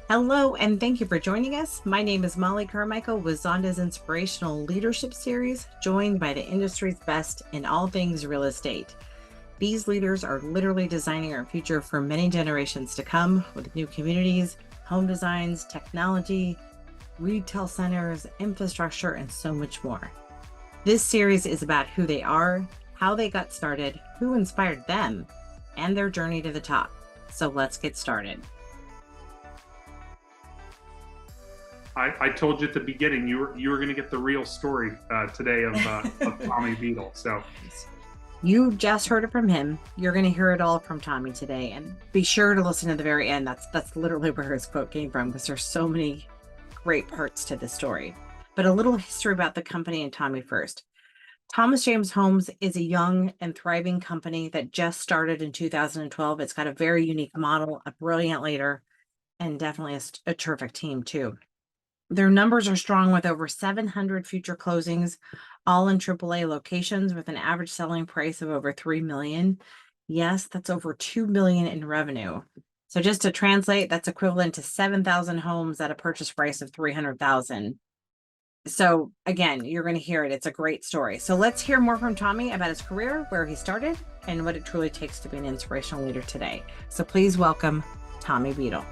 Hello, and thank you for joining us. My name is Mollie Carmichael with Zonda's Inspirational Leadership Series, joined by the industry's best in all things real estate. These leaders are literally designing our future for many generations to come with new communities, home designs, technology, retail centers, infrastructure, and so much more. This series is about who they are, how they got started, who inspired them, and their journey to the top. So let's get started. I told you at the beginning you were going to get the real story today of Tommy Beadel. So You just heard it from him. You're going to hear it all from Tommy today, and be sure to listen to the very end. That's literally where his quote came from, because there's so many great parts to this story. But a little history about the company and Tommy first. Thomas James Homes is a young and thriving company that just started in 2012. It's got a very unique model, a brilliant leader, and definitely a terrific team too. Their numbers are strong with over 700 future closings, all in AAA locations with an average selling price of over 3 million. Yes, that's over 2 million in revenue. So just to translate, that's equivalent to 7,000 homes at a purchase price of 300,000. So again, you're going to hear it. It's a great story. So let's hear more from Tommy about his career, where he started, and what it truly takes to be an inspirational leader today. So please welcome Tommy Beadel.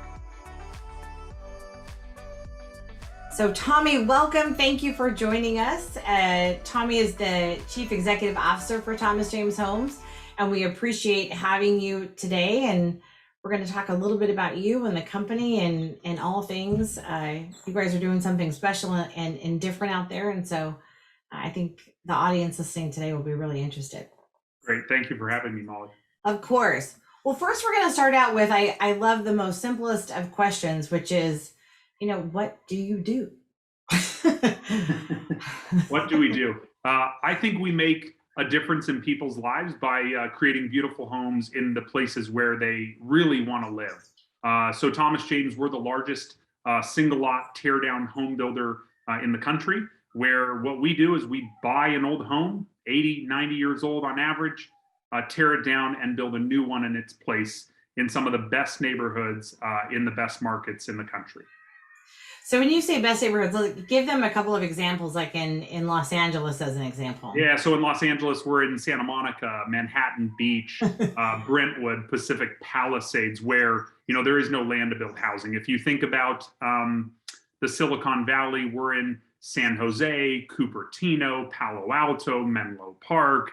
So Tommy, welcome. Thank you for joining us. Tommy is the Chief Executive Officer for Thomas James Homes, and we appreciate having you today. And we're going to talk a little bit about you and the company and all things. You guys are doing something special and different out there. And so I think the audience listening today will be really interested. great. Thank you for having me, Mollie. Of course. Well, first we're going to start out with, I love the most simplest of questions, which is, what do you do? What do we do? I think we make a difference in people's lives by creating beautiful homes in the places where they really want to live. So Thomas James, we're the largest single lot tear down home builder in the country, where what we do is we buy an old home, 80, 90 years old on average, tear it down and build a new one in its place in some of the best neighborhoods in the best markets in the country. So when you say best neighborhoods, give them a couple of examples, like in Los Angeles as an example. Yeah, so in Los Angeles, we're in Santa Monica, Manhattan Beach, Brentwood, Pacific Palisades, where there is no land to build housing. If you think about the Silicon Valley, we're in San Jose, Cupertino, Palo Alto, Menlo Park,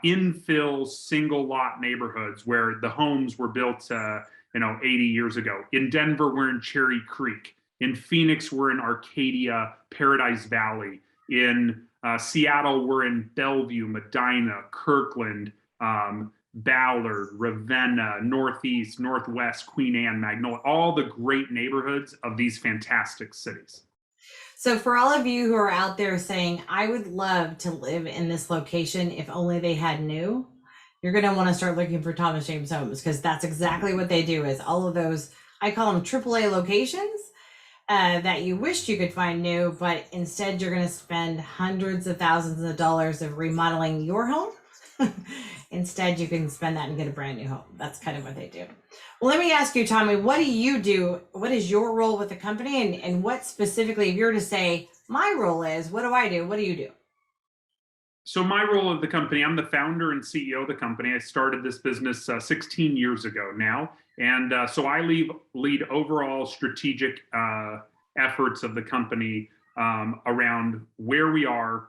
infill single lot neighborhoods where the homes were built 80 years ago. In Denver, we're in Cherry Creek. In Phoenix, we're in Arcadia, Paradise Valley. In Seattle, we're in Bellevue, Medina, Kirkland, Ballard, Ravenna, Northeast, Northwest, Queen Anne, Magnolia, all the great neighborhoods of these fantastic cities. So for all of you who are out there saying, I would love to live in this location if only they had new, you're going to want to start looking for Thomas James Homes, because that's exactly what they do, is all of those, I call them AAA locations, that you wished you could find new, but instead you're going to spend hundreds of thousands of dollars of remodeling your home. Instead, you can spend that and get a brand new home. That's kind of what they do. Well, let me ask you, Tommy, what do you do? What is your role with the company? And what specifically, if you were to say, my role is, what do I do? What do you do? So my role at the company, I'm the founder and CEO of the company. I started this business 16 years ago now. And so I lead overall strategic efforts of the company around where we are,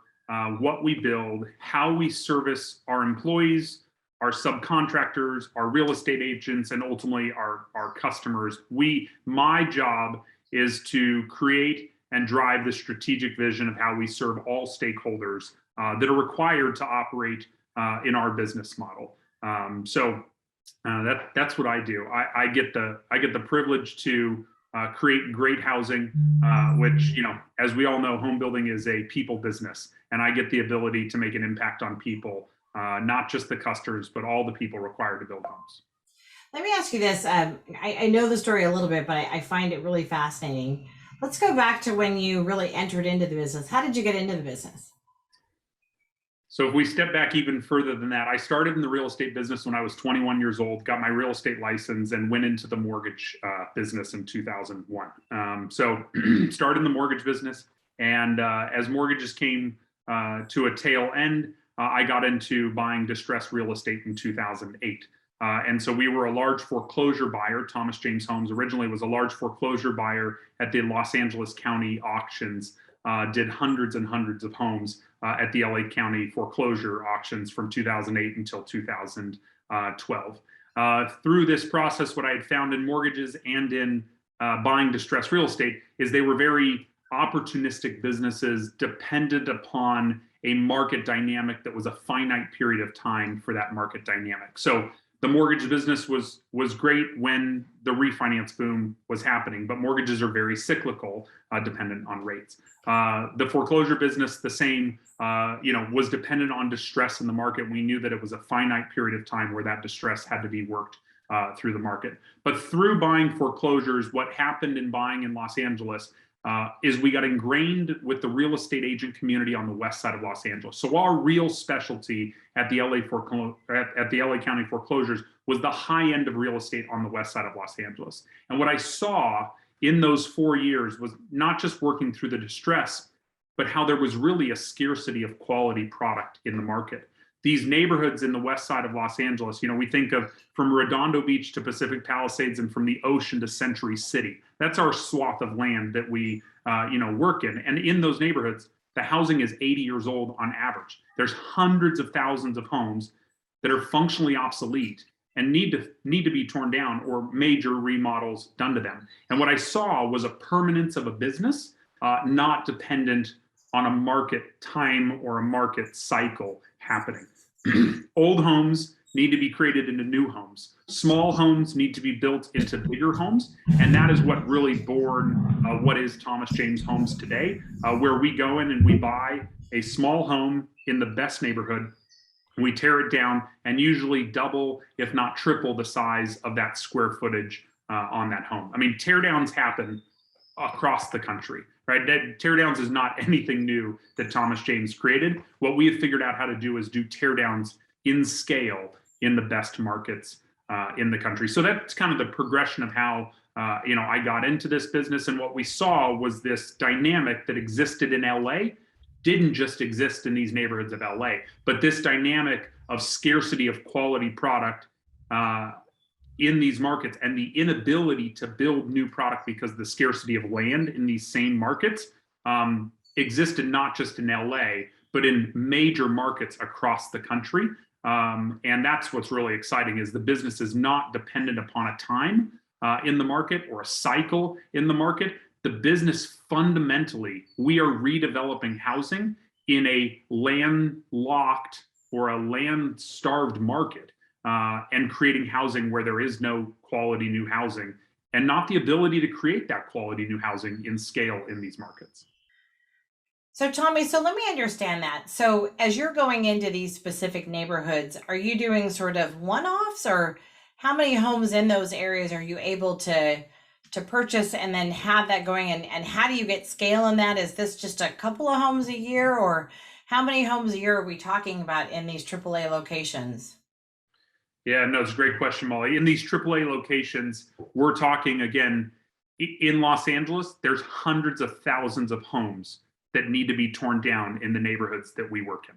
what we build, how we service our employees, our subcontractors, our real estate agents, and ultimately our customers. My job is to create and drive the strategic vision of how we serve all stakeholders that are required to operate in our business model. That's what I do. I get the privilege to create great housing, which, as we all know, home building is a people business, and I get the ability to make an impact on people, not just the customers, but all the people required to build homes. Let me ask you this. I know the story a little bit, but I find it really fascinating. Let's go back to when you really entered into the business. How did you get into the business? So if we step back even further than that, I started in the real estate business when I was 21 years old, got my real estate license, and went into the mortgage business in 2001. So started in the mortgage business, and as mortgages came to a tail end, I got into buying distressed real estate in 2008. And so we were a large foreclosure buyer. Thomas James Homes originally was a large foreclosure buyer at the Los Angeles County auctions, did hundreds and hundreds of homes at the LA County foreclosure auctions from 2008 until 2012. Through this process, what I had found in mortgages and in buying distressed real estate is they were very opportunistic businesses dependent upon a market dynamic that was a finite period of time for that market dynamic. So the mortgage business was great when the refinance boom was happening, but mortgages are very cyclical, dependent on rates. The foreclosure business, the same, was dependent on distress in the market. We knew that it was a finite period of time where that distress had to be worked through the market. But through buying foreclosures, what happened in buying in Los Angeles is we got ingrained with the real estate agent community on the west side of Los Angeles. So our real specialty at the LA County foreclosures was the high end of real estate on the west side of Los Angeles. And what I saw in those 4 years was not just working through the distress, but how there was really a scarcity of quality product in the market. These neighborhoods in the west side of Los Angeles, we think of from Redondo Beach to Pacific Palisades and from the ocean to Century City. That's our swath of land that we, work in. And in those neighborhoods, the housing is 80 years old on average. There's hundreds of thousands of homes that are functionally obsolete and need to be torn down or major remodels done to them. And what I saw was a permanence of a business, not dependent on a market time or a market cycle happening. Old homes need to be created into new homes. Small homes need to be built into bigger homes. And that is what really born what is Thomas James Homes today, where we go in and we buy a small home in the best neighborhood. We tear it down and usually double, if not triple, the size of that square footage on that home. I mean, teardowns happen across the country, right? Teardowns is not anything new that Thomas James created. What we have figured out how to do is do teardowns in scale in the best markets in the country. So that's kind of the progression of how I got into this business. And what we saw was this dynamic that existed in LA didn't just exist in these neighborhoods of LA, but this dynamic of scarcity of quality product in these markets and the inability to build new product because of the scarcity of land in these same markets existed not just in LA, but in major markets across the country. And that's what's really exciting is the business is not dependent upon a time in the market or a cycle in the market. The business fundamentally, we are redeveloping housing in a landlocked or a land-starved market and creating housing where there is no quality new housing and not the ability to create that quality new housing in scale in these markets. So Tommy, so let me understand that. So as you're going into these specific neighborhoods, are you doing sort of one-offs, or how many homes in those areas are you able to purchase and then have that going? And how do you get scale in that? Is this just a couple of homes a year, or how many homes a year are we talking about in these AAA locations? Yeah, no, it's a great question, Molly. In these AAA locations, we're talking, again, in Los Angeles, there's hundreds of thousands of homes that need to be torn down in the neighborhoods that we work in.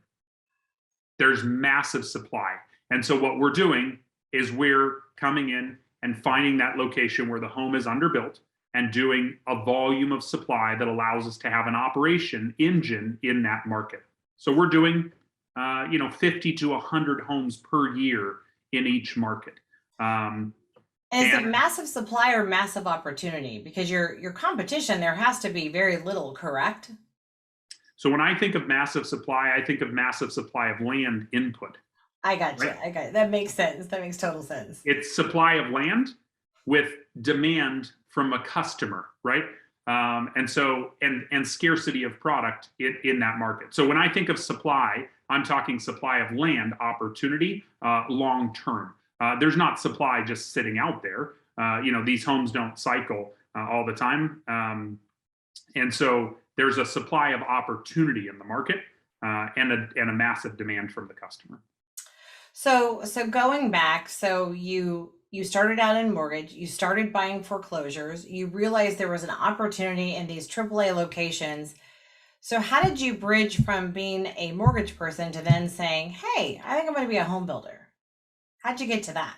There's massive supply. And so what we're doing is we're coming in and finding that location where the home is underbuilt and doing a volume of supply that allows us to have an operation engine in that market. So we're doing 50 to 100 homes per year in each market. Is it massive supply or massive opportunity? Because your competition, there has to be very little, correct? So when I think of massive supply, I think of massive supply of land input. I got you. Right? I got you. That makes sense. That makes total sense. It's supply of land with demand from a customer, right? And scarcity of product in that market. So when I think of supply, I'm talking supply of land opportunity long term. There's not supply just sitting out there. These homes don't cycle all the time. And so there's a supply of opportunity in the market. and a massive demand from the customer. So going back, so you started out in mortgage, you started buying foreclosures, you realized there was an opportunity in these AAA locations. So how did you bridge from being a mortgage person to then saying, "Hey, I think I'm going to be a home builder"? How'd you get to that?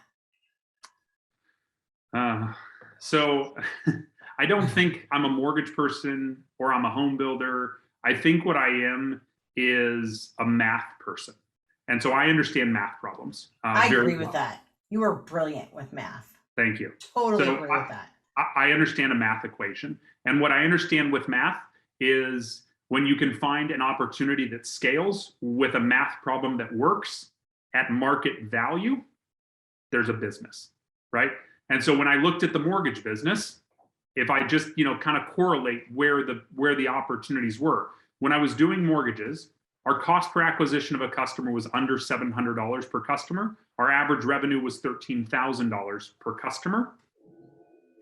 So I don't think I'm a mortgage person or I'm a home builder. I think what I am is a math person. And so I understand math problems I very agree with well. that. You are brilliant with math. Thank you. Totally So agree with that. I understand a math equation. And what I understand with math is when you can find an opportunity that scales with a math problem that works at market value, there's a business, right? And so when I looked at the mortgage business, if I just, kind of correlate where the opportunities were, when I was doing mortgages, our cost per acquisition of a customer was under $700 per customer. Our average revenue was $13,000 per customer.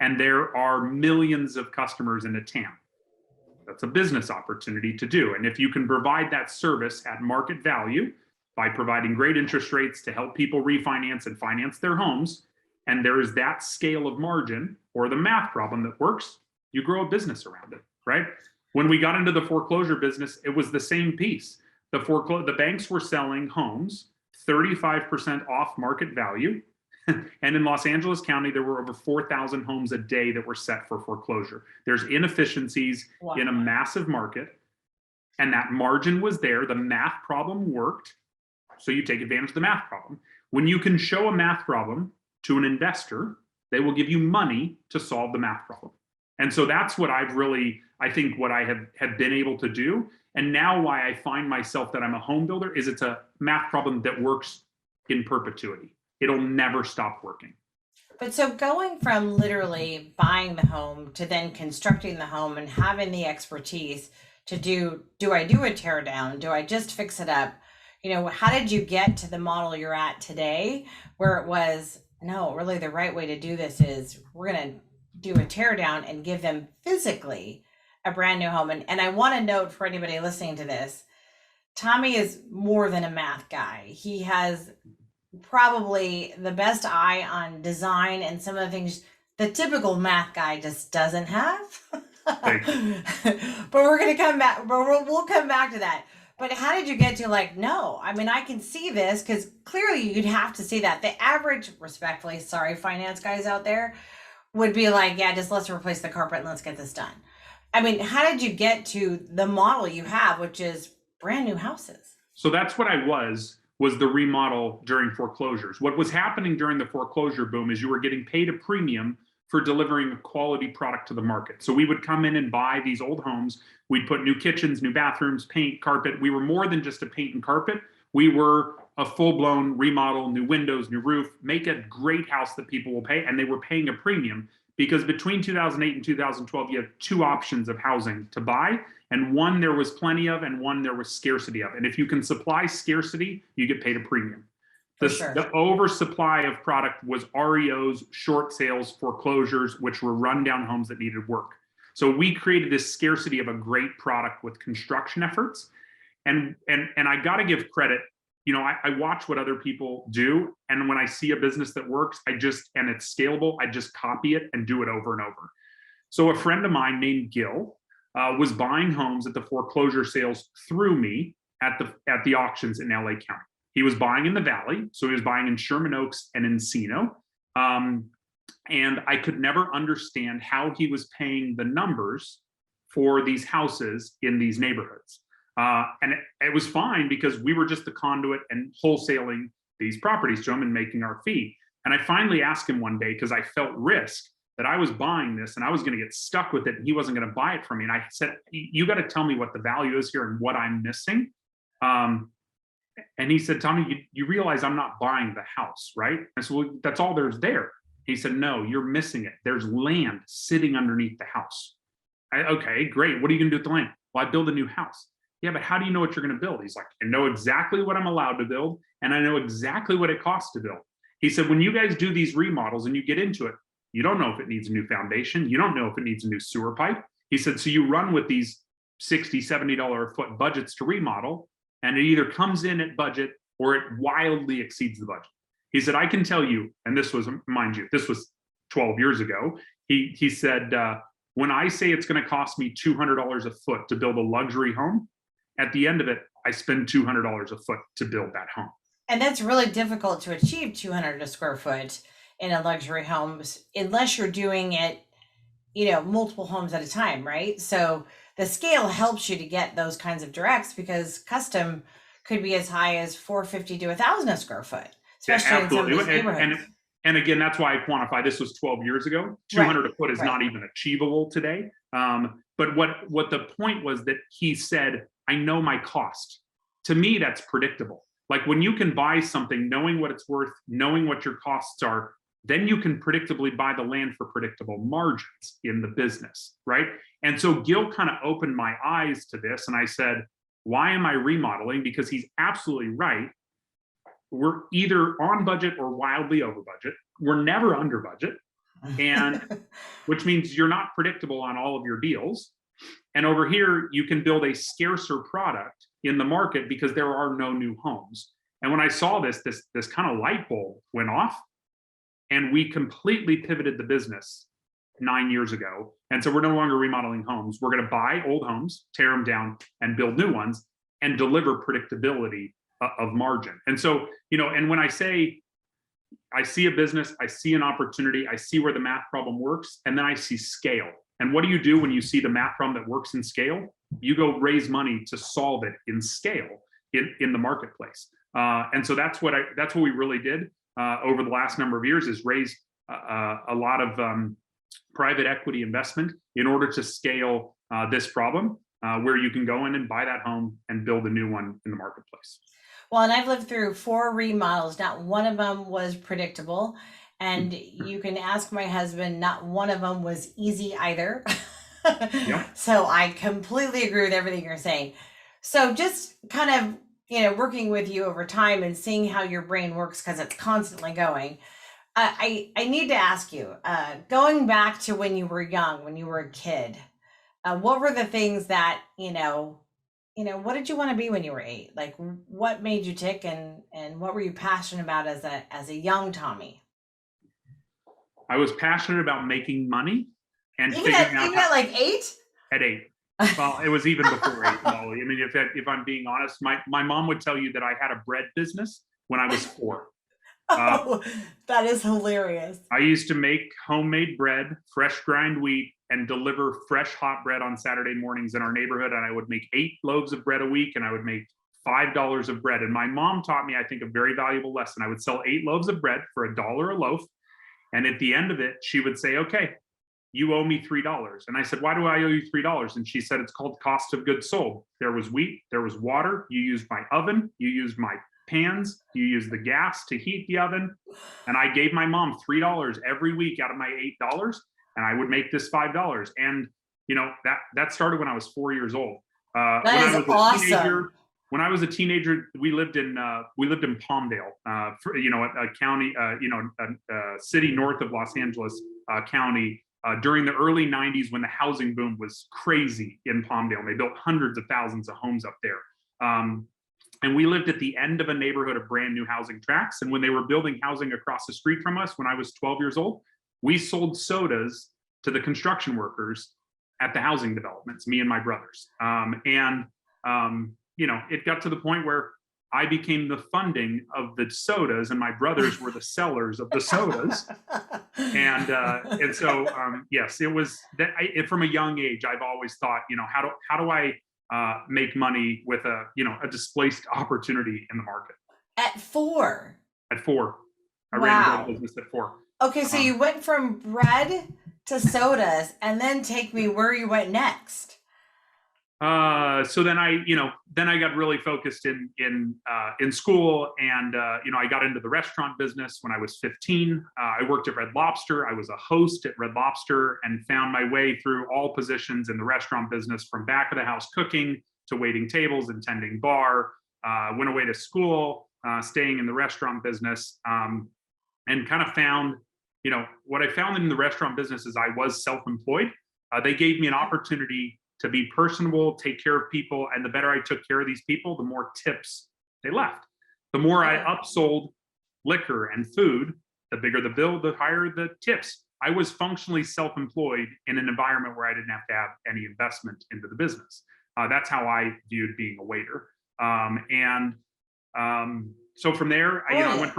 And there are millions of customers in a TAM. That's a business opportunity to do. And if you can provide that service at market value by providing great interest rates to help people refinance and finance their homes, and there is that scale of margin or the math problem that works, you grow a business around it, right? When we got into the foreclosure business, it was the same piece. The banks were selling homes 35% off market value. And in Los Angeles County, there were over 4,000 homes a day that were set for foreclosure. There's inefficiencies in a massive market, and that margin was there. The math problem worked, so you take advantage of the math problem. When you can show a math problem to an investor, they will give you money to solve the math problem. And so that's what I think what I have been able to do. And now why I find myself that I'm a home builder is it's a math problem that works in perpetuity. It'll never stop working. But so going from literally buying the home to then constructing the home and having the expertise to do I do a tear down? Do I just fix it up? How did you get to the model you're at today where it was, no, really the right way to do this is we're going to do a tear down and give them physically a brand new home. And I want to note for anybody listening to this, Tommy is more than a math guy. He has probably the best eye on design and some of the things the typical math guy just doesn't have. But we're going to come back, but we'll come back to that. But how did you get to no, I mean, I can see this, because clearly you'd have to see that. The average, respectfully, sorry, finance guys out there would be like, yeah, just let's replace the carpet and let's get this done. I mean, how did you get to the model you have, which is brand new houses? So that's what I was the remodel during foreclosures. What was happening during the foreclosure boom is you were getting paid a premium for delivering a quality product to the market. So we would come in and buy these old homes. We'd put new kitchens, new bathrooms, paint, carpet. We were more than just a paint and carpet. We were a full-blown remodel, new windows, new roof, make a great house that people will pay. And they were paying a premium because between 2008 and 2012, you have two options of housing to buy. And one there was plenty of, and one there was scarcity of. And if you can supply scarcity, you get paid a premium. The oversupply of product was REOs, short sales, foreclosures, which were rundown homes that needed work. So we created this scarcity of a great product with construction efforts. And I got to give credit. I watch what other people do. And when I see a business that works, and it's scalable, I just copy it and do it over and over. So a friend of mine named Gil was buying homes at the foreclosure sales through me at the auctions in LA County. He was buying in the Valley, so he was buying in Sherman Oaks and Encino. And I could never understand how he was paying the numbers for these houses in these neighborhoods. And it was fine because we were just the conduit and wholesaling these properties to him and making our fee. And I finally asked him one day, because I felt risk that I was buying this and I was going to get stuck with it and he wasn't going to buy it from me. And I said, you got to tell me what the value is here and what I'm missing. And he said, Tommy, you realize I'm not buying the house, right? I said, well, that's all there's there. He said, no, you're missing it. There's land sitting underneath the house. Okay, great. What are you going to do with the land? Well, I build a new house. Yeah, but how do you know what you're going to build? He's like, I know exactly what I'm allowed to build, and I know exactly what it costs to build. He said, when you guys do these remodels and you get into it, you don't know if it needs a new foundation. You don't know if it needs a new sewer pipe. He said, so you run with these $60, $70 a foot budgets to remodel, and it either comes in at budget or it wildly exceeds the budget. He said, I can tell you, and this was, mind you, this was 12 years ago. He said, when I say it's going to cost me $200 a foot to build a luxury home, at the end of it, I spend $200 a foot to build that home. And that's really difficult to achieve 200 a square foot in a luxury home, unless you're doing it, multiple homes at a time, right? So the scale helps you to get those kinds of directs, because custom could be as high as 450 to 1,000 a square foot, especially in some of these neighborhoods. And again, that's why I quantify this was 12 years ago. 200 a foot is not even achievable today. But what the point was that he said, I know my cost. To me, that's predictable. Like when you can buy something, knowing what it's worth, knowing what your costs are, then you can predictably buy the land for predictable margins in the business, right? And so Gil kind of opened my eyes to this, and I said, why am I remodeling? Because he's absolutely right. We're either on budget or wildly over budget. We're never under budget, and which means you're not predictable on all of your deals. And over here, you can build a scarcer product in the market because there are no new homes. And when I saw this kind of light bulb went off, and we completely pivoted the business 9 years ago. And so we're no longer remodeling homes. We're going to buy old homes, tear them down, and build new ones, and deliver predictability of margin. And so, and when I say I see a business, I see an opportunity, I see where the math problem works, and then I see scale. And what do you do when you see the math problem that works in scale? You go raise money to solve it in scale in the marketplace. And so that's what we really did over the last number of years, is raise a lot of private equity investment in order to scale this problem, where you can go in and buy that home and build a new one in the marketplace. Well, and I've lived through 4 remodels. Not one of them was predictable. And you can ask my husband, not one of them was easy either. Yep. So I completely agree with everything you're saying. So just kind of, working with you over time and seeing how your brain works, because it's constantly going. I need to ask you, going back to when you were young, when you were a kid, what were the things that, what did you want to be when you were 8? Like, what made you tick, and what were you passionate about as a young Tommy? I was passionate about making money and even at like 8? At 8. Well, it was even before 8, Mollie. I mean, if I'm being honest, my mom would tell you that I had a bread business when I was 4. Oh, that is hilarious. I used to make homemade bread, fresh grind wheat, and deliver fresh hot bread on Saturday mornings in our neighborhood. And I would make 8 loaves of bread a week, and I would make $5 of bread. And my mom taught me, I think, a very valuable lesson. I would sell 8 loaves of bread for $1 a loaf. And at the end of it, she would say, okay, you owe me $3. And I said, why do I owe you $3? And she said, it's called cost of goods sold. There was wheat, there was water, you used my oven, you used my pans, you used the gas to heat the oven. And I gave my mom $3 every week out of my $8, and I would make this $5. And that started when I was 4 years old. That is awesome. When I was a teenager, we lived in Palmdale, a county, a city north of Los Angeles County, during the early 90s, when the housing boom was crazy in Palmdale. And they built hundreds of thousands of homes up there. And we lived at the end of a neighborhood of brand new housing tracts. And when they were building housing across the street from us, when I was 12 years old, we sold sodas to the construction workers at the housing developments, me and my brothers. It got to the point where I became the funding of the sodas, and my brothers were the sellers of the sodas. And so yes, it was that. From a young age, I've always thought, how do I make money with a displaced opportunity in the market? At 4. At 4, I Wow. ran a bread business at 4. Okay, so you went from bread to sodas, and then take me where you went next. So then I got really focused in school, and I got into the restaurant business when I was 15. I worked at Red Lobster. I was a host at Red Lobster, and found my way through all positions in the restaurant business, from back of the house cooking to waiting tables and tending bar. Went away to school, staying in the restaurant business, and kind of found, what I found in the restaurant business is I was self-employed. They gave me an opportunity to be personable, take care of people. And the better I took care of these people, the more tips they left. The more I upsold liquor and food, the bigger the bill, the higher the tips. I was functionally self-employed in an environment where I didn't have to have any investment into the business. That's how I viewed being a waiter. So from there, I went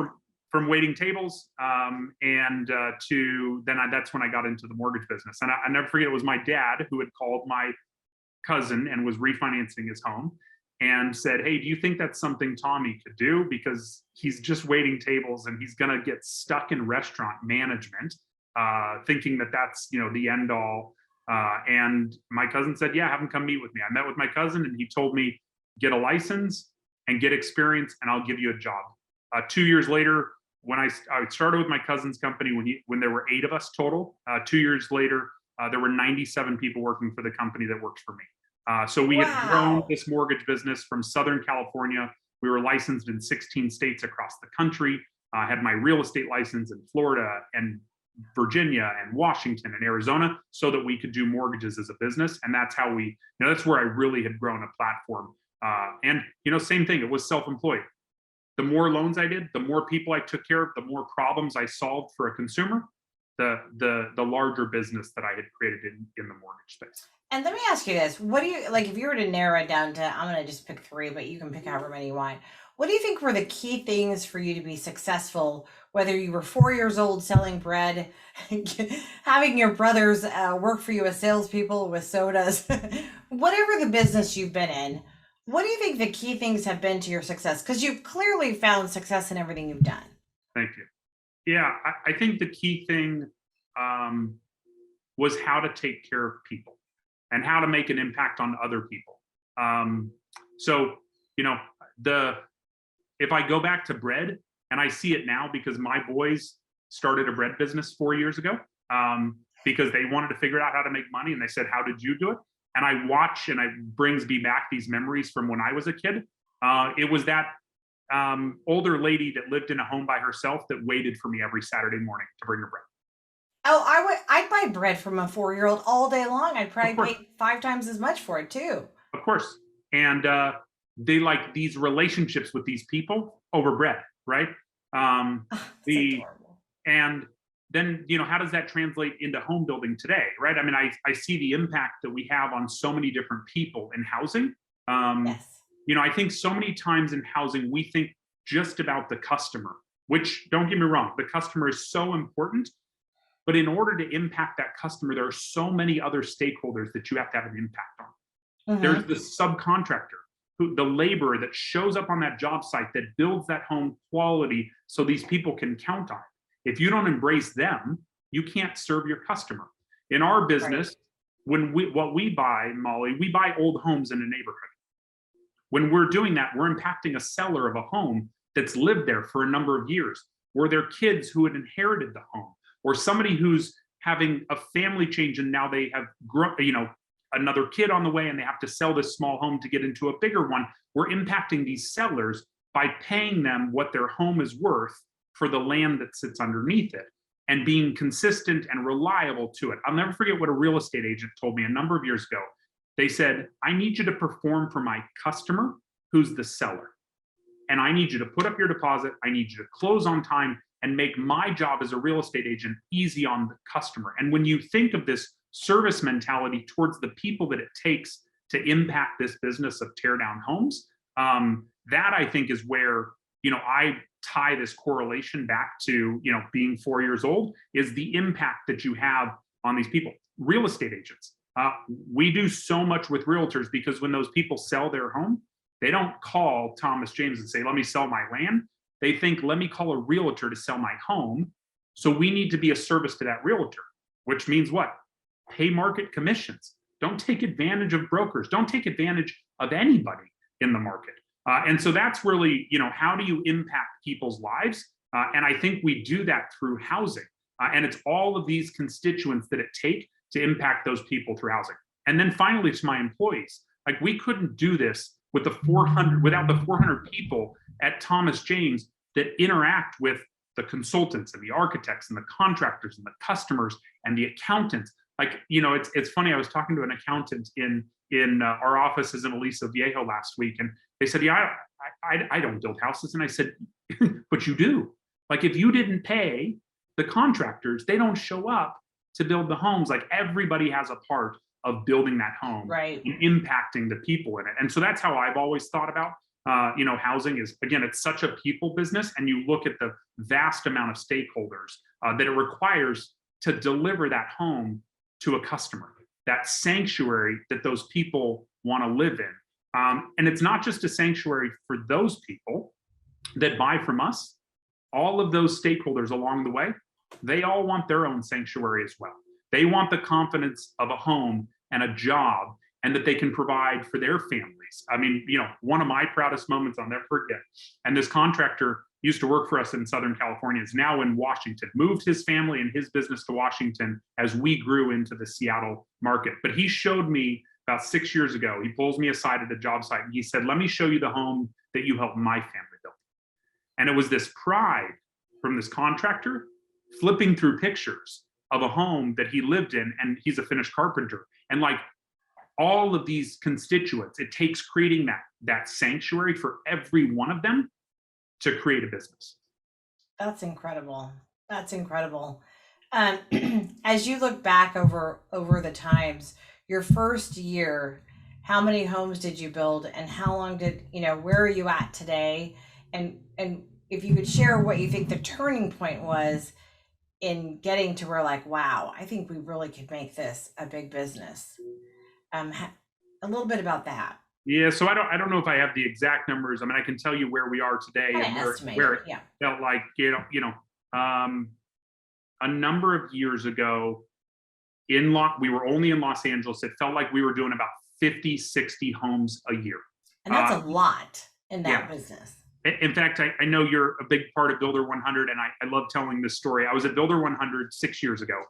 from waiting tables to then that's when I got into the mortgage business. And I never forget, it was my dad who had called my cousin and was refinancing his home and said, "Hey, do you think that's something Tommy could do? Because he's just waiting tables and he's going to get stuck in restaurant management, thinking that that's, the end all." And my cousin said, "Yeah, have him come meet with me." I met with my cousin and he told me, "Get a license and get experience and I'll give you a job." 2 years later, when I started with my cousin's company, when there were 8 of us total, 2 years later, there were 97 people working for the company that worked for me. So we had grown this mortgage business from Southern California. We were licensed in 16 states across the country. I had my real estate license in Florida and Virginia and Washington and Arizona so that we could do mortgages as a business. And that's how that's where I really had grown a platform. Same thing, it was self-employed. The more loans I did, the more people I took care of, the more problems I solved for a consumer, the larger business that I had created in the mortgage space. And let me ask you this. What do you like if you were to narrow it down to, I'm going to just pick 3, but you can pick however many you want. What do you think were the key things for you to be successful, whether you were 4 years old selling bread, having your brothers work for you as salespeople with sodas, whatever the business you've been in, what do you think the key things have been to your success? Because you've clearly found success in everything you've done. Thank you. Yeah, I think the key thing was how to take care of people and how to make an impact on other people. If I go back to bread, and I see it now because my boys started a bread business 4 years ago because they wanted to figure out how to make money, and they said, "How did you do it?" And I watch, and it brings me back these memories from when I was a kid. It was that older lady that lived in a home by herself that waited for me every Saturday morning to bring her bread. Oh, I'd buy bread from a 4-year-old all day long. I'd probably pay 5 times as much for it too. Of course. And they like these relationships with these people over bread, right? Adorable. And then, how does that translate into home building today, right? I mean, I see the impact that we have on so many different people in housing. Yes. I think so many times in housing, we think just about the customer, which, don't get me wrong, the customer is so important. But in order to impact that customer, there are so many other stakeholders that you have to have an impact on. Mm-hmm. There's the subcontractor, the laborer that shows up on that job site that builds that home quality so these people can count on it. If you don't embrace them, you can't serve your customer. In our business, what we buy, Mollie, we buy old homes in a neighborhood. When we're doing that, we're impacting a seller of a home that's lived there for a number of years, or their kids who had inherited the home, or somebody who's having a family change and now they have another kid on the way and they have to sell this small home to get into a bigger one. We're impacting these sellers by paying them what their home is worth for the land that sits underneath it and being consistent and reliable to it. I'll never forget what a real estate agent told me a number of years ago. They said, "I need you to perform for my customer, who's the seller. And I need you to put up your deposit. I need you to close on time and make my job as a real estate agent easy on the customer." And when you think of this service mentality towards the people that it takes to impact this business of tear down homes, that I think is where, I tie this correlation back to, being 4 years old, is the impact that you have on these people. Real estate agents. We do so much with realtors because when those people sell their home, they don't call Thomas James and say, "Let me sell my land." They think, "Let me call a realtor to sell my home." So we need to be a service to that realtor, which means what? Pay market commissions. Don't take advantage of brokers. Don't take advantage of anybody in the market. And so that's really, how do you impact people's lives? And I think we do that through housing. And it's all of these constituents that it take to impact those people through housing. And then finally, to my employees, like we couldn't do this with without the 400 people at Thomas James that interact with the consultants and the architects and the contractors and the customers and the accountants. like, you know, it's funny. I was talking to an accountant in our offices in Aliso Viejo last week, and they said, "Yeah, I don't build houses." And I said, "But you do. Like, if you didn't pay the contractors, they don't show up to build the homes. Like, everybody has a part of building that home Right. and impacting the people in it." And so that's how I've always thought about, you know, housing is, again, it's such a people business, and you look at the vast amount of stakeholders that it requires to deliver that home to a customer, that sanctuary that those people want to live in. And it's not just a sanctuary for those people that buy from us. All of those stakeholders along the way, they all want their own sanctuary as well. They want the confidence of a home and a job, and that they can provide for their families. I mean, you know, one of my proudest moments I'll never forget. And this contractor used to work for us in Southern California, is now in Washington, moved his family and his business to Washington as we grew into the Seattle market. But he showed me about 6 years ago, he pulls me aside at a job site and he said, "Let me show you the home that you helped my family build." And it was this pride from this contractor flipping through pictures of a home that he lived in, and he's a finished carpenter. And like, all of these constituents, it takes creating that sanctuary for every one of them to create a business. That's incredible. That's incredible. Um, as you look back over the times, your first year, how many homes did you build, and how long did where are you at today? And if you could share what you think the turning point was in getting to where, like, wow, I think we really could make this a big business. A little bit about that. Yeah, so I don't know if I have the exact numbers. I mean, I can tell you where we are today Kind and of where estimated, it yeah. felt like, a number of years ago we were only in Los Angeles. It felt like we were doing about 50, 60 homes a year. And that's a Uh, lot in that yeah. business. In fact, I know you're a big part of Builder 100, and I love telling this story. I was at Builder 100 6 years ago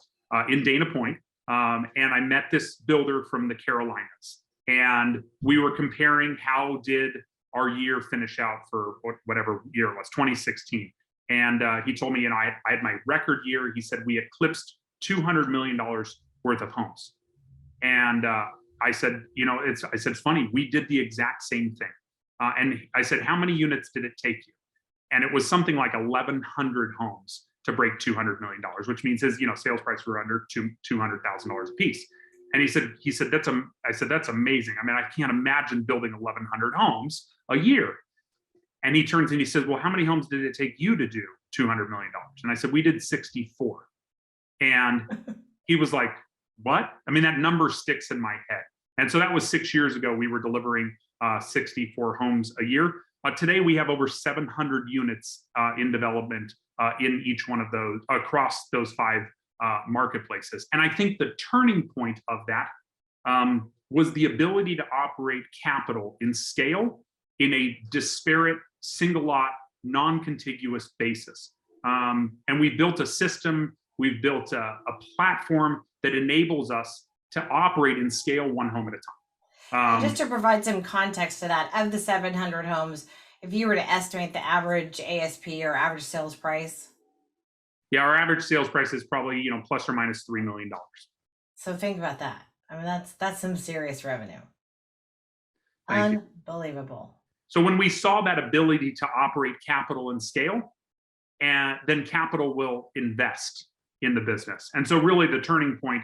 in Dana Point, and I met this builder from the Carolinas. And we were comparing how did our year finish out for whatever year it was, 2016. And he told me, I had my record year. He said we eclipsed $200 million worth of homes. And I said, I said, it's funny, we did the exact same thing. And I said, how many units did it take you? And it was something like 1,100 homes to break $200 million, which means his, sales price were under $200,000 a piece. And he said, I said, that's amazing. I mean, I can't imagine building 1,100 homes a year. And he turns and he says, well, how many homes did it take you to do $200 million? And I said, we did 64. And he was like, what? I mean, that number sticks in my head. And so that was 6 years ago. We were delivering 64 homes a year. Today, we have over 700 units in development in each one of those, across those 5 marketplaces. And I think the turning point of that was the ability to operate capital in scale in a disparate, single lot, non-contiguous basis. And we built a system, we've built a platform that enables us to operate in scale one home at a time. Just to provide some context to that, of the 700 homes, if you were to estimate the average ASP or average sales price. Yeah, our average sales price is probably, plus or minus $3 million. So think about that. I mean, that's some serious revenue. Thank you. Unbelievable. So when we saw that ability to operate capital and scale, and then capital will invest in the business. And so really the turning point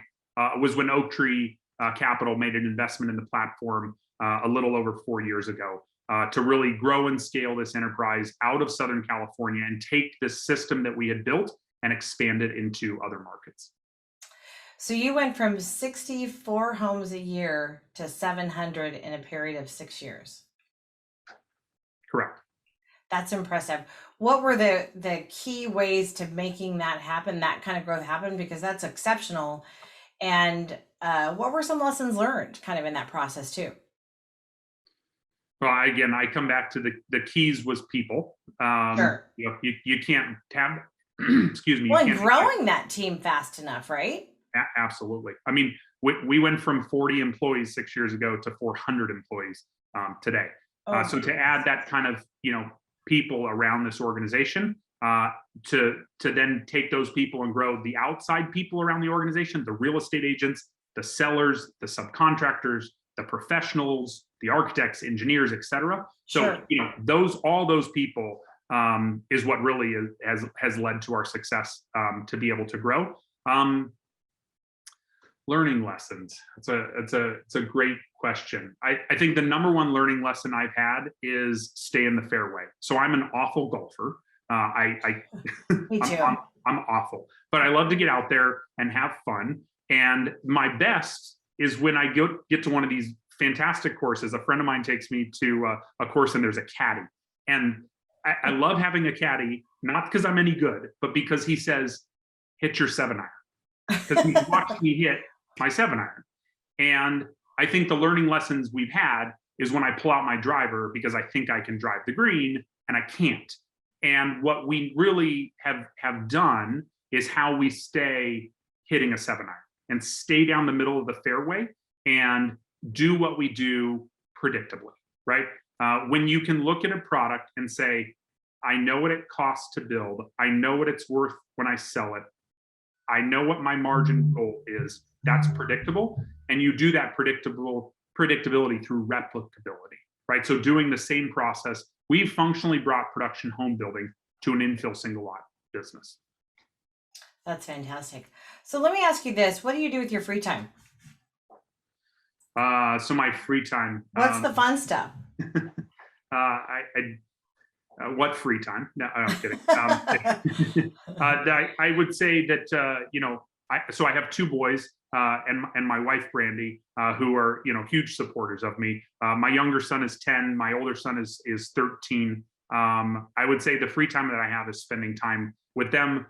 was when Oak Tree Capital made an investment in the platform a little over 4 years ago to really grow and scale this enterprise out of Southern California and take this system that we had built and expand it into other markets. So you went from 64 homes a year to 700 in a period of 6 years. Correct. That's impressive. What were the key ways to making that happen, that kind of growth happen? Because that's exceptional. And what were some lessons learned kind of in that process too? Well, again, I come back to the keys was people. Sure. You can't have, excuse me. Well, and growing that team fast enough, right? Absolutely. I mean, we went from 40 employees 6 years ago to 400 employees today. So to add that kind of, people around this organization, to then take those people and grow the outside people around the organization, the real estate agents, the sellers, the subcontractors, the professionals, the architects, engineers, etc. So, Sure. all those people is what really has led to our success to be able to grow. Learning lessons. It's a great question. I think the number one learning lesson I've had is stay in the fairway. So I'm an awful golfer. Me too. I'm awful, but I love to get out there and have fun. And my best is when I get to one of these fantastic courses. A friend of mine takes me to a course and there's a caddy. And I love having a caddy, not because I'm any good, but because he says, hit your 7-iron. Because he watched me hit my 7-iron. And I think the learning lessons we've had is when I pull out my driver because I think I can drive the green and I can't. And what we really have done is how we stay hitting a 7-iron and stay down the middle of the fairway and do what we do predictably, right? When you can look at a product and say, I know what it costs to build, I know what it's worth when I sell it, I know what my margin goal is, that's predictable. And you do that predictability through replicability, right? So doing the same process, we've functionally brought production home building to an infill single lot business. That's fantastic. So let me ask you this. What do you do with your free time? So my free time. What's the fun stuff? What free time? No, I'm kidding. I would say that, so I have 2 boys and my wife, Brandy, who are, huge supporters of me. My younger son is 10. My older son is 13. I would say the free time that I have is spending time with them,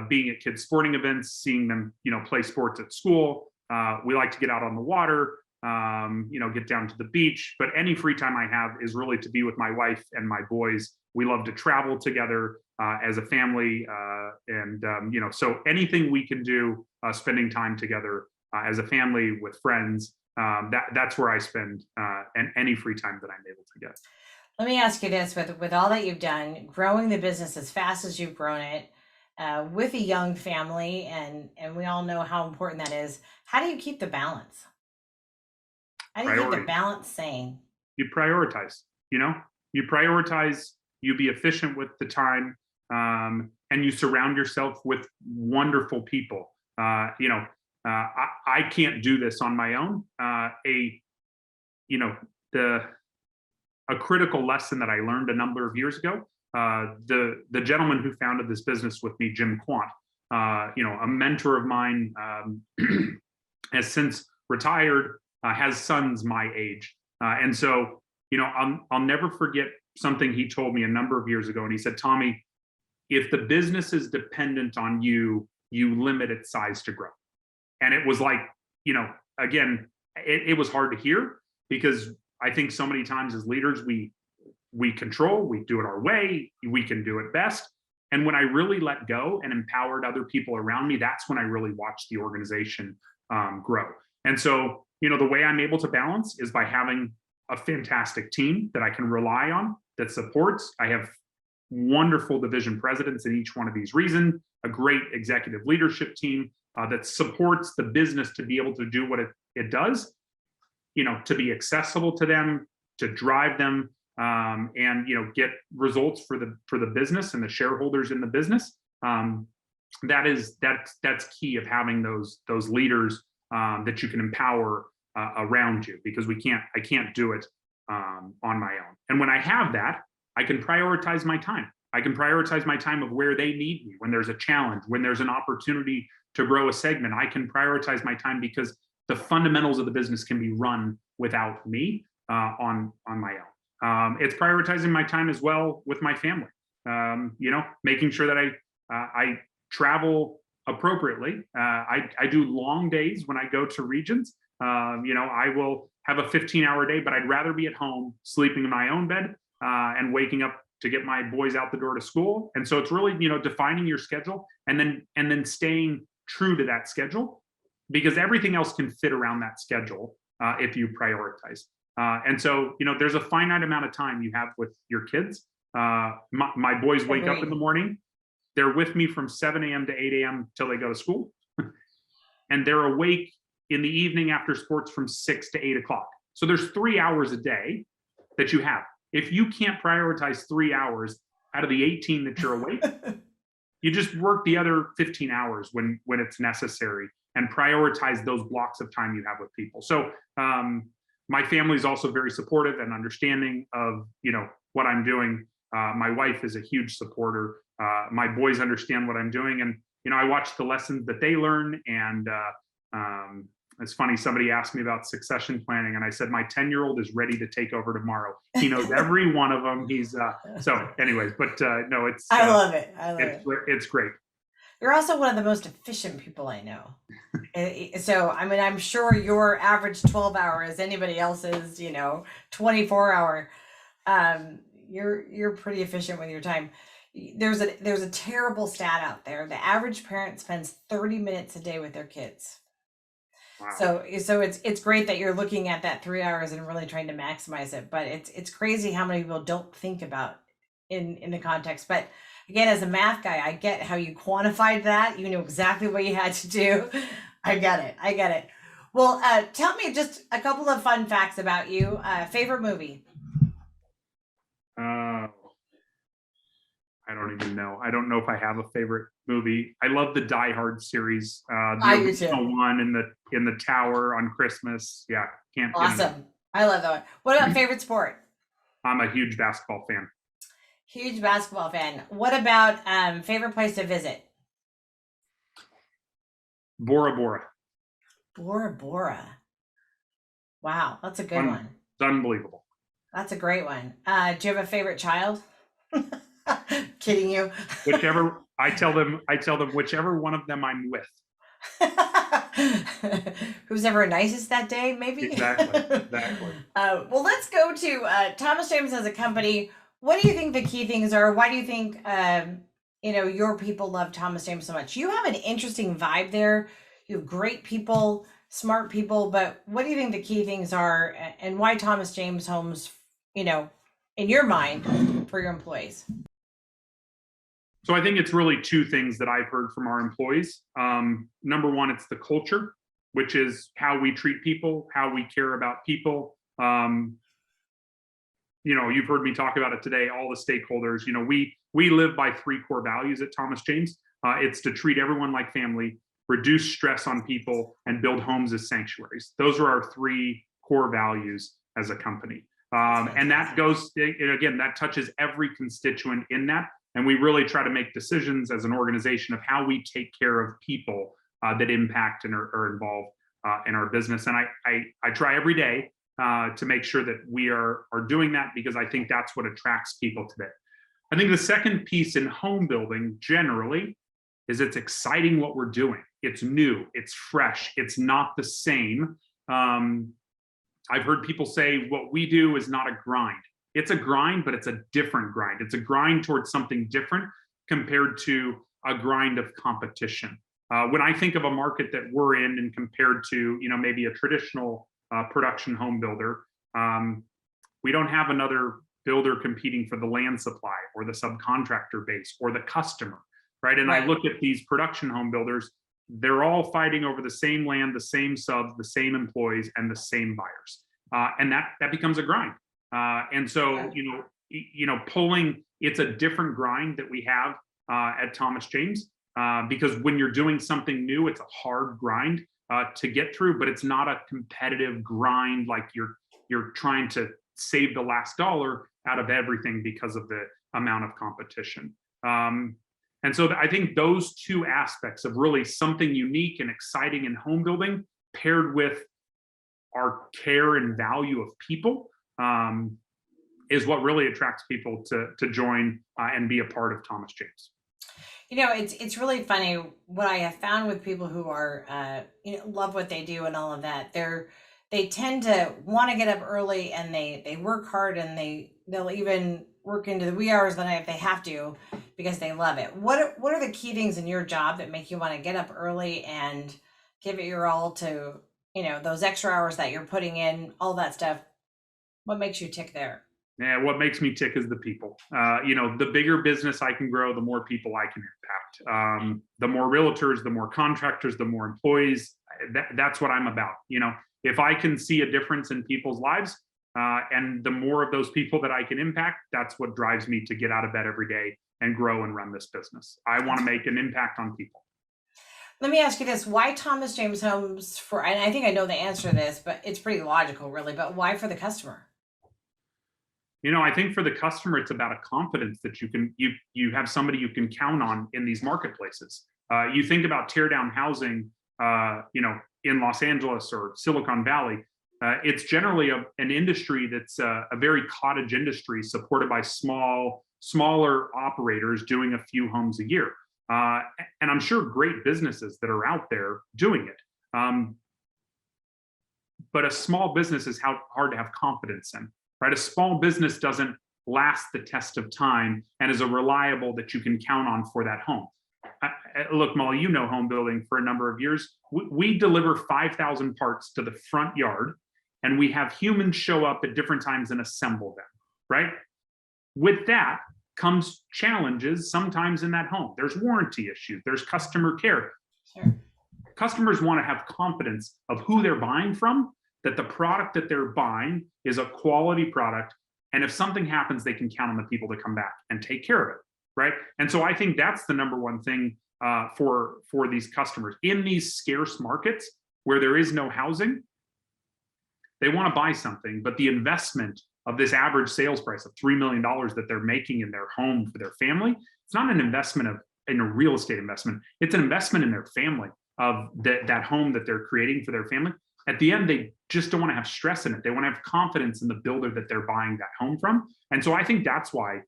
being at kids' sporting events, seeing them, play sports at school. We like to get out on the water, get down to the beach. But any free time I have is really to be with my wife and my boys. We love to travel together as a family. So anything we can do, spending time together as a family with friends, that's where I spend and any free time that I'm able to get. Let me ask you this: with all that you've done, growing the business as fast as you've grown it, with a young family, and we all know how important that is. How do you keep the balance? How do you keep the balance sane? You prioritize. You prioritize. You be efficient with the time, and you surround yourself with wonderful people. I can't do this on my own. A critical lesson that I learned a number of years ago. The gentleman who founded this business with me, Jim Quant, a mentor of mine, has since retired, has sons my age, and so I'll never forget something he told me a number of years ago. And he said, Tommy, if the business is dependent on you, you limit its size to grow. And it was like, again, it was hard to hear because I think so many times as leaders, we control, we do it our way, we can do it best. And when I really let go and empowered other people around me, that's when I really watched the organization grow. And so, the way I'm able to balance is by having a fantastic team that I can rely on, that supports. I have wonderful division presidents in each one of these regions, a great executive leadership team that supports the business to be able to do what it does, to be accessible to them, to drive them, and get results for the business and the shareholders in the business. That's key of having those leaders that you can empower around you, because I can't do it on my own. And when I have that, I can prioritize my time. I can prioritize my time of where they need me. When there's a challenge, when there's an opportunity to grow a segment, I can prioritize my time because the fundamentals of the business can be run without me on my own. It's prioritizing my time as well with my family. Making sure that I travel appropriately. I do long days when I go to regions. I will have a 15-hour day, but I'd rather be at home sleeping in my own bed and waking up to get my boys out the door to school. And so it's really, defining your schedule and then staying true to that schedule, because everything else can fit around that schedule if you prioritize. And so, there's a finite amount of time you have with your kids. My boys wake up in the morning. They're with me from 7 a.m. to 8 a.m. till they go to school. And they're awake in the evening after sports from 6 to 8 o'clock. So there's 3 hours a day that you have. If you can't prioritize 3 hours out of the 18 that you're awake, you just work the other 15 hours when it's necessary and prioritize those blocks of time you have with people. So my family is also very supportive and understanding of, what I'm doing. My wife is a huge supporter. My boys understand what I'm doing, and I watch the lessons that they learn. And it's funny, somebody asked me about succession planning, and I said my 10-year-old is ready to take over tomorrow. He knows every one of them. He's so anyways, but no, it's I love it. I love it. It's great. You're also one of the most efficient people I know. So, I mean, I'm sure your average 12 hour is anybody else's, 24 hour. You're pretty efficient with your time. There's a terrible stat out there. The average parent spends 30 minutes a day with their kids. Wow. So it's great that you're looking at that 3 hours and really trying to maximize it. But it's crazy how many people don't think about in the context. But again, as a math guy, I get how you quantified that. You knew exactly what you had to do. I get it. Well, tell me just a couple of fun facts about you. Favorite movie? I don't even know. I don't know if I have a favorite movie. I love the Die Hard series. The I do original too. one in the tower on Christmas. Yeah, can't. Awesome. I love that one. What about favorite sport? I'm a huge basketball fan. Huge basketball fan. What about favorite place to visit? Bora Bora. Bora Bora. Wow, that's a good one. It's unbelievable. That's a great one. Do you have a favorite child? Kidding you. Whichever I tell them whichever one of them I'm with. Who's ever nicest that day, maybe? Exactly. Well, let's go to Thomas James as a company. What do you think the key things are? Why do you think your people love Thomas James so much? You have an interesting vibe there. You have great people, smart people, but what do you think the key things are, and why Thomas James Homes, in your mind, for your employees? So I think it's really two things that I've heard from our employees. Number one, it's the culture, which is how we treat people, how we care about people. You've heard me talk about it today, all the stakeholders. We live by 3 core values at Thomas James. It's to treat everyone like family, reduce stress on people, and build homes as sanctuaries. Those are our 3 core values as a company. And that goes, again, that touches every constituent in that. And we really try to make decisions as an organization of how we take care of people that impact and are involved in our business. And I try every day to make sure that we are doing that, because I think that's what attracts people today. I think the second piece in home building generally is it's exciting what we're doing. It's new, it's fresh, it's not the same. I've heard people say what we do is not a grind. It's a grind, but it's a different grind. It's a grind towards something different compared to a grind of competition. When I think of a market that we're in and compared to, maybe a traditional production home builder, we don't have another builder competing for the land supply or the subcontractor base or the customer, right? And I look at these production home builders, they're all fighting over the same land, the same subs, the same employees, and the same buyers. And that becomes a grind. And so, pulling, it's a different grind that we have at Thomas James, because when you're doing something new, it's a hard grind to get through, but it's not a competitive grind like you're trying to save the last dollar out of everything because of the amount of competition. And so I think those 2 aspects of really something unique and exciting in home building, paired with our care and value of people, is what really attracts people to join and be a part of Thomas James. It's really funny what I have found with people who are love what they do and all of that. They tend to want to get up early, and they work hard, and they'll even work into the wee hours of the night if they have to, because they love it. What are the key things in your job that make you want to get up early and give it your all to those extra hours that you're putting in, all that stuff? What makes you tick there? Yeah, what makes me tick is the people. The bigger business I can grow, the more people I can impact. The more realtors, the more contractors, the more employees. That's what I'm about. If I can see a difference in people's lives, and the more of those people that I can impact, that's what drives me to get out of bed every day and grow and run this business. I want to make an impact on people. Let me ask you this: why Thomas James Homes for? And I think I know the answer to this, but it's pretty logical, really. But why for the customer? I think for the customer, it's about a confidence that you have somebody you can count on in these marketplaces. You think about tear down housing, in Los Angeles or Silicon Valley. It's generally an industry that's a very cottage industry supported by smaller operators doing a few homes a year. And I'm sure great businesses that are out there doing it. But a small business is hard to have confidence in, right? A small business doesn't last the test of time and is a reliable that you can count on for that home. Look, Mollie, home building for a number of years. We deliver 5,000 parts to the front yard, and we have humans show up at different times and assemble them, right? With that comes challenges sometimes in that home. There's warranty issues, there's customer care. Sure. Customers want to have confidence of who they're buying from, that the product that they're buying is a quality product. And if something happens, they can count on the people to come back and take care of it, right? And so I think that's the number one thing for these customers. In these scarce markets where there is no housing, they want to buy something, but the investment of this average sales price of $3 million that they're making in their home for their family, it's not an investment in a real estate investment. It's an investment in their family, of that home that they're creating for their family. At the end, they just don't want to have stress in it. They want to have confidence in the builder that they're buying that home from. And so I think that's why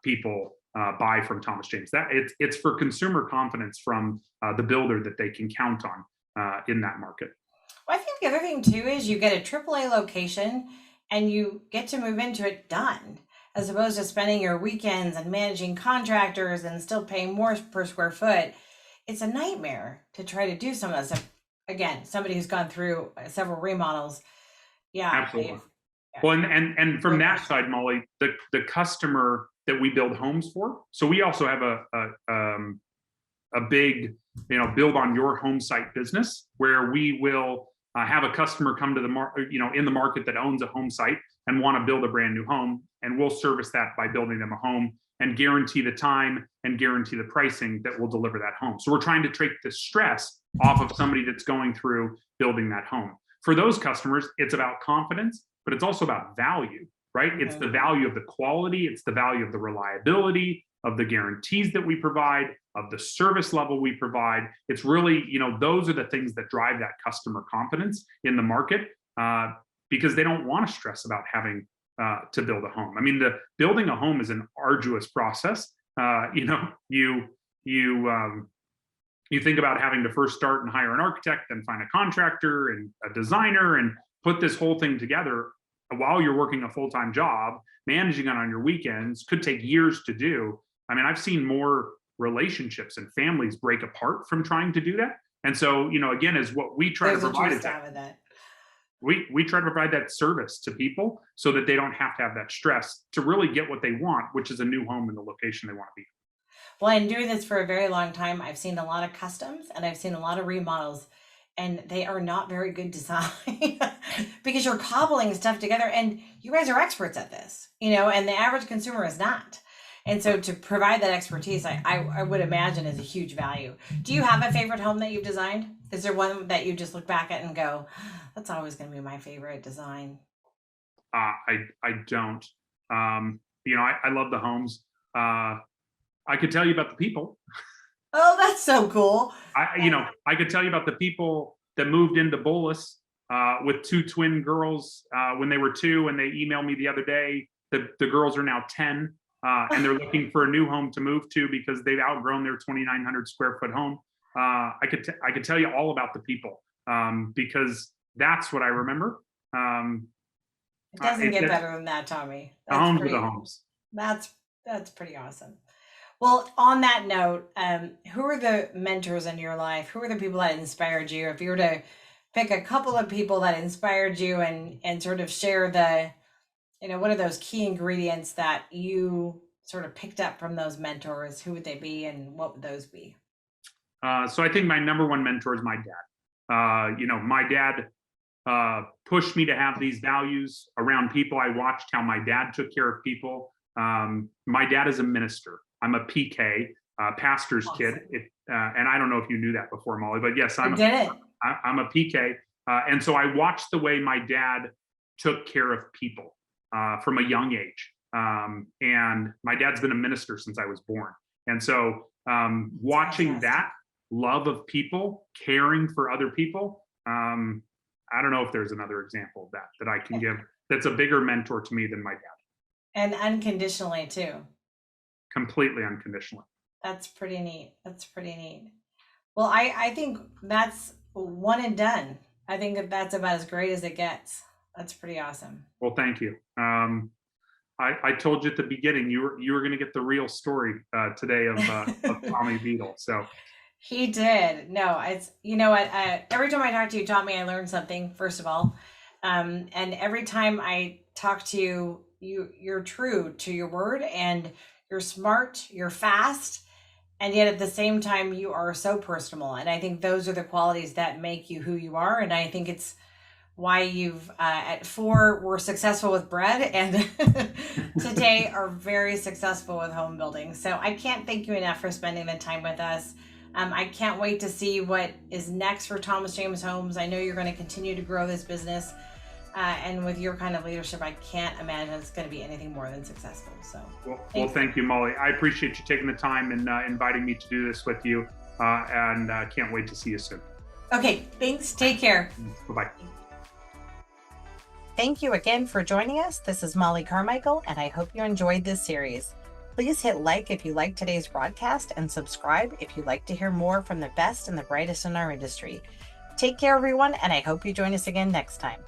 people buy from Thomas James. That it's for consumer confidence from the builder that they can count on in that market. Well, I think the other thing too is you get a AAA location and you get to move into it done, as opposed to spending your weekends and managing contractors and still paying more per square foot. It's a nightmare to try to do some of that stuff. Again, somebody who's gone through several remodels. Yeah. Absolutely. Well, and from that side, Mollie, the customer that we build homes for. So we also have a big, build on your home site business where we will have a customer come to the market, in the market that owns a home site and want to build a brand new home, and we'll service that by building them a home and guarantee the time and guarantee the pricing that will deliver that home. So we're trying to take the stress off of somebody that's going through building that home. For those customers, it's about confidence, but it's also about value, right? It's the value of the quality, it's the value of the reliability, of the guarantees that we provide, of the service level we provide. It's really, those are the things that drive that customer confidence in the market, because they don't want to stress about having to build a home. I mean, building a home is an arduous process. You think about having to first start and hire an architect, then find a contractor and a designer and put this whole thing together while you're working a full-time job. Managing it on your weekends could take years to do. I mean, I've seen more relationships and families break apart from trying to do that. And so, again, is what we try to provide is that. We try to provide that service to people so that they don't have to have that stress to really get what they want, which is a new home in the location they want to be. Well, I'm doing this for a very long time. I've seen a lot of customs and I've seen a lot of remodels, and they are not very good design because you're cobbling stuff together, and you guys are experts at this, and the average consumer is not. And so to provide that expertise, I would imagine is a huge value. Do you have a favorite home that you've designed? Is there one that you just look back at and go, that's always going to be my favorite design? I don't. I love the homes. I could tell you about the people. Oh, that's so cool. I could tell you about the people that moved into Bolus with two twin girls when they were 2, and they emailed me the other day. The girls are now 10, and they're looking for a new home to move to because they've outgrown their 2,900 square foot home. I could tell you all about the people because that's what I remember. It doesn't get better than that, Tommy. The homes are the homes. That's pretty awesome. Well, on that note, who are the mentors in your life? Who are the people that inspired you? If you were to pick a couple of people that inspired you and sort of share what are those key ingredients that you sort of picked up from those mentors? Who would they be, and what would those be? So I think my number one mentor is my dad. My dad pushed me to have these values around people. I watched how my dad took care of people. My dad is a minister. I'm a PK, pastor's kid. And I don't know if you knew that before, Molly, but yes, I'm a PK. And so I watched the way my dad took care of people from a young age. And my dad's been a minister since I was born. And so watching that love of people, caring for other people, I don't know if there's another example of that I can give that's a bigger mentor to me than my dad. And unconditionally too. Completely unconditionally. That's pretty neat. Well, I think that's one and done. I think that's about as great as it gets. That's pretty awesome. Well, thank you. I told you at the beginning you were going to get the real story today of Tommy Beadel. So he did. No, it's what. Every time I talk to you, Tommy, I learn something. First of all, and every time I talk to you, you're true to your word, and you're smart, you're fast, and yet at the same time, you are so personable. And I think those are the qualities that make you who you are. And I think it's why you've at 4 were successful with bread, and today are very successful with home building. So I can't thank you enough for spending the time with us. I can't wait to see what is next for Thomas James Homes. I know you're going to continue to grow this business. And with your kind of leadership, I can't imagine it's going to be anything more than successful. So, well, thank you, Molly. I appreciate you taking the time and inviting me to do this with you. And can't wait to see you soon. Okay, thanks. Take care. Bye-bye. Thank you again for joining us. This is Mollie Carmichael, and I hope you enjoyed this series. Please hit like if you liked today's broadcast, and subscribe if you'd like to hear more from the best and the brightest in our industry. Take care, everyone, and I hope you join us again next time.